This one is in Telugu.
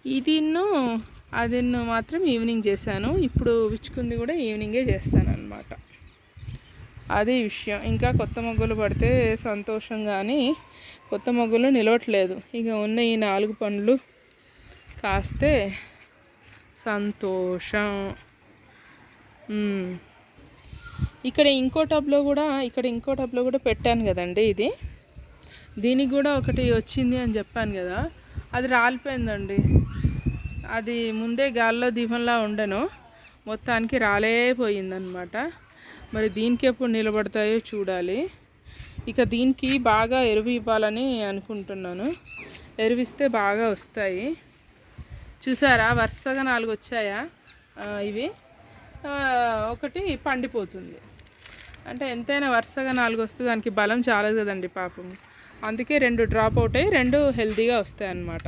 ఇదిన్ను అదిన్ను మాత్రం ఈవినింగ్ చేశాను. ఇప్పుడు విచ్చుకుంది కూడా ఈవినింగే చేస్తాను అన్నమాట. అదే విషయం. ఇంకా కొత్త మొగ్గలు పడితే సంతోషం, కానీ కొత్త మొగ్గలు నిలవట్లేదు. ఇక ఉన్న ఈ 4 పండ్లు కాస్తే సంతోషం. ఇక్కడ ఇంకో టబ్లో కూడా పెట్టాను కదండి. దీనికి కూడా ఒకటి వచ్చింది అని చెప్పాను కదా, అది రాలిపోయిందండి. అది ముందే గాల్లో దీపంలా ఉండను, మొత్తానికి రాలేపోయిందనమాట. మరి దీనికి ఎప్పుడు నిలబడతాయో చూడాలి. ఇక దీనికి బాగా ఎరువు ఇవ్వాలని అనుకుంటున్నాను. ఎరువిస్తే బాగా వస్తాయి. చూసారా, వరుసగా 4 వచ్చాయా. ఇవి ఒకటి పండిపోతుంది. అంటే ఎంతైనా వరుసగా 4 వస్తే దానికి బలం చాలదు కదండి పాపం. అందుకే 2 డ్రాప్ అవుట్ అయ్యి 2 హెల్తీగా వస్తాయి అన్నమాట.